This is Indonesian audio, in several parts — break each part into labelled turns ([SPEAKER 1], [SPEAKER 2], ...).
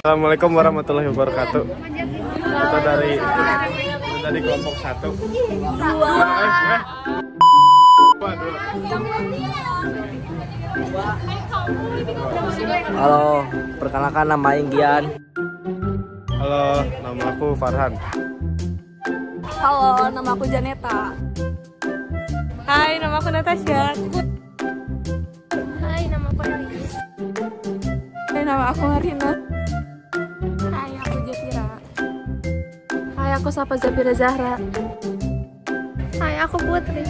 [SPEAKER 1] Assalamualaikum warahmatullahi wabarakatuh. Kita dari kelompok 1.
[SPEAKER 2] Halo, perkenalkan nama Inggian.
[SPEAKER 1] Halo, nama aku Farhan.
[SPEAKER 3] Halo, nama aku Janeta.
[SPEAKER 4] Hai, nama aku Natasha.
[SPEAKER 3] Hai, nama aku Elis.
[SPEAKER 4] Hai, nama aku Marina.
[SPEAKER 3] Hai, aku Jafira. Hai, aku Safa Zafira Zahra. Hai, aku Putri.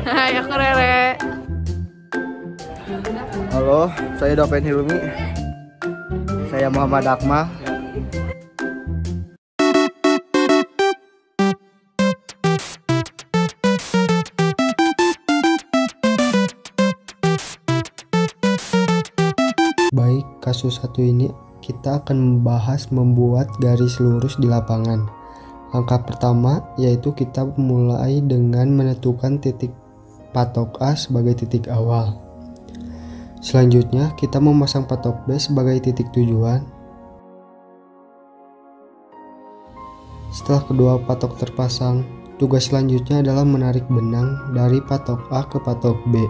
[SPEAKER 4] Hai, aku Rere.
[SPEAKER 2] Halo, saya Doven Hilmi. Saya Muhammad Akmal.
[SPEAKER 5] Baik, kasus satu ini kita akan membahas membuat garis lurus di lapangan. Langkah pertama yaitu kita mulai dengan menentukan titik patok A sebagai titik awal. Selanjutnya kita memasang patok B sebagai titik tujuan. Setelah kedua patok terpasang, tugas selanjutnya adalah menarik benang dari patok A ke patok B.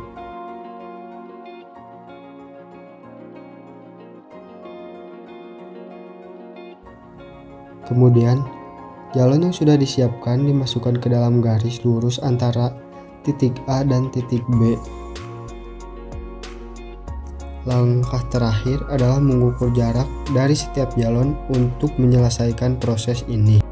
[SPEAKER 5] Kemudian, jalan yang sudah disiapkan dimasukkan ke dalam garis lurus antara titik A dan titik B. Langkah terakhir adalah mengukur jarak dari setiap jalon untuk menyelesaikan proses ini.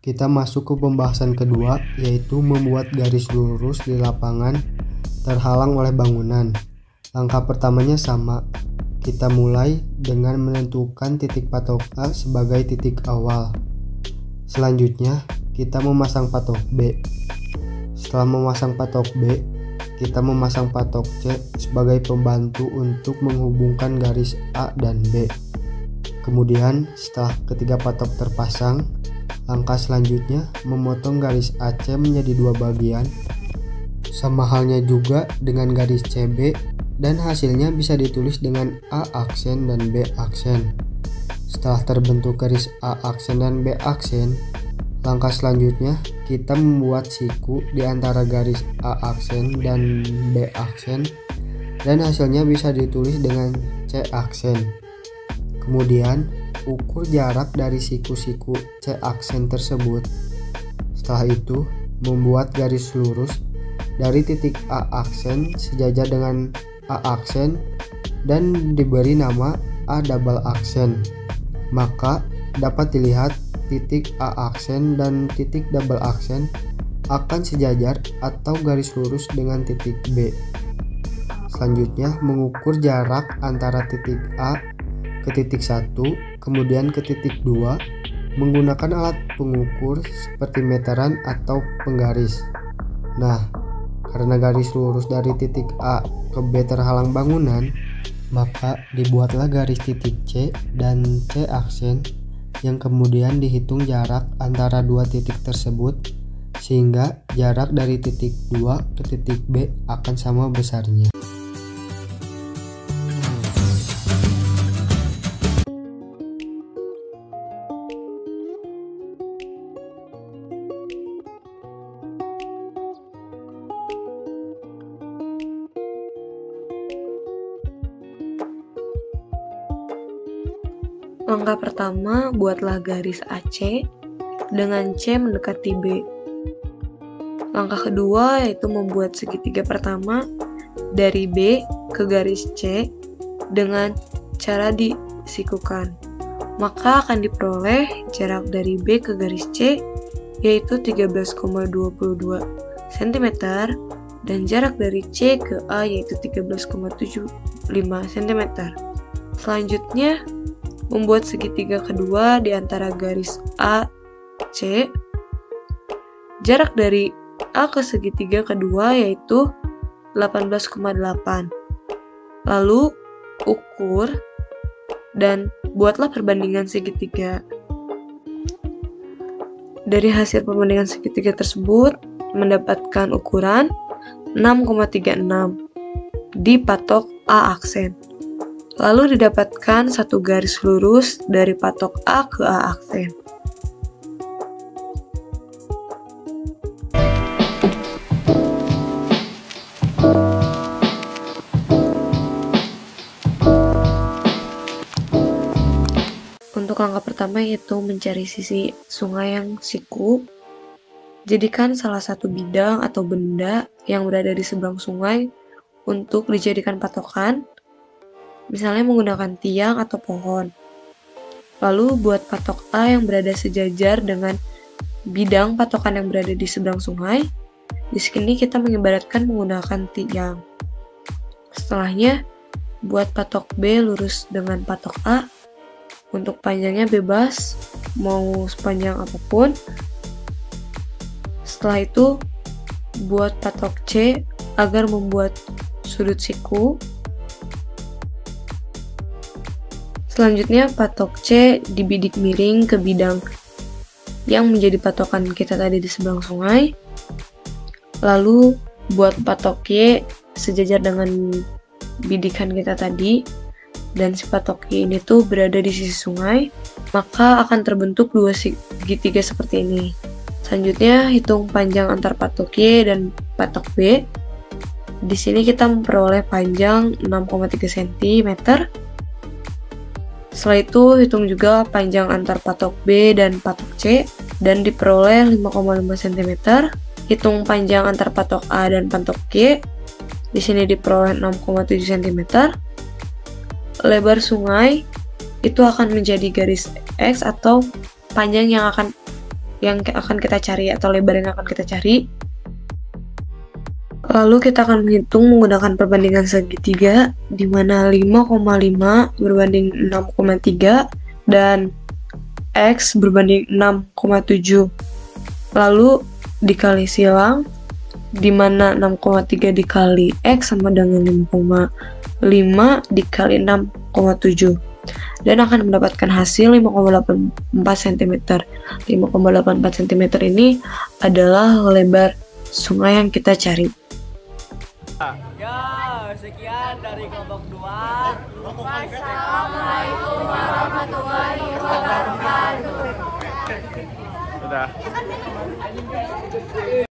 [SPEAKER 5] Kita masuk ke pembahasan kedua, yaitu membuat garis lurus di lapangan terhalang oleh bangunan. Langkah pertamanya sama. Kita mulai dengan menentukan titik patok A sebagai titik awal. Selanjutnya, kita memasang patok B. Setelah memasang patok B, kita memasang patok C sebagai pembantu untuk menghubungkan garis A dan B. Kemudian, setelah ketiga patok terpasang, langkah selanjutnya memotong garis AC menjadi dua bagian, sama halnya juga dengan garis CB, dan hasilnya bisa ditulis dengan A aksen dan B aksen. Setelah terbentuk garis A aksen dan B aksen, langkah selanjutnya kita membuat siku di antara garis A aksen dan B aksen, dan hasilnya bisa ditulis dengan C aksen. Kemudian ukur jarak dari siku-siku C aksen tersebut. Setelah itu, membuat garis lurus dari titik A aksen sejajar dengan A aksen dan diberi nama A double aksen. Maka dapat dilihat titik A aksen dan titik double aksen akan sejajar atau garis lurus dengan titik B. Selanjutnya, mengukur jarak antara titik A ke titik 1, kemudian ke titik 2 menggunakan alat pengukur seperti meteran atau penggaris. Nah, karena garis lurus dari titik A ke B terhalang bangunan, maka dibuatlah garis titik C dan C aksen yang kemudian dihitung jarak antara dua titik tersebut, sehingga jarak dari titik 2 ke titik B akan sama besarnya.
[SPEAKER 4] Langkah pertama, buatlah garis AC dengan C mendekati B. Langkah kedua yaitu membuat segitiga pertama dari B ke garis C dengan cara disikukan. Maka akan diperoleh jarak dari B ke garis C yaitu 13,22 cm dan jarak dari C ke A yaitu 13,75 cm. Selanjutnya, membuat segitiga kedua di antara garis A, C. Jarak dari A ke segitiga kedua yaitu 18,8. Lalu ukur dan buatlah perbandingan segitiga. Dari hasil perbandingan segitiga tersebut, mendapatkan ukuran 6,36 di patok A aksen. Lalu didapatkan satu garis lurus dari patok A ke A aksen. Untuk langkah pertama yaitu mencari sisi sungai yang siku. Jadikan salah satu bidang atau benda yang berada di seberang sungai untuk dijadikan patokan, misalnya menggunakan tiang atau pohon. Lalu buat patok A yang berada sejajar dengan bidang patokan yang berada di seberang sungai. Di sini kita mengibaratkan menggunakan tiang. Setelahnya, buat patok B lurus dengan patok A. Untuk panjangnya bebas, mau sepanjang apapun. Setelah itu, buat patok C agar membuat sudut siku. Selanjutnya, patok C dibidik miring ke bidang yang menjadi patokan kita tadi di seberang sungai. Lalu, buat patok Y sejajar dengan bidikan kita tadi, dan si patok Y ini tuh berada di sisi sungai, maka akan terbentuk dua segitiga seperti ini. Selanjutnya, hitung panjang antar patok Y dan patok B. Di sini kita memperoleh panjang 6,3 cm. Setelah itu, hitung juga panjang antar patok B dan patok C, dan diperoleh 5,5 cm. Hitung panjang antar patok A dan patok Y. Di sini diperoleh 6,7 cm. Lebar sungai itu akan menjadi garis X atau panjang yang akan kita cari atau lebar yang akan kita cari. Lalu kita akan menghitung menggunakan perbandingan segitiga, di mana 5,5 berbanding 6,3 dan X berbanding 6,7. Lalu dikali silang, di mana 6,3 dikali X sama dengan 5,5 dikali 6,7, dan akan mendapatkan hasil 5,84 cm. 5,84 cm ini adalah lebar sungai yang kita cari.
[SPEAKER 6] Ya, sekian dari kelompok 2.
[SPEAKER 3] Wassalamualaikum warahmatullahi wabarakatuh.
[SPEAKER 1] Sudah.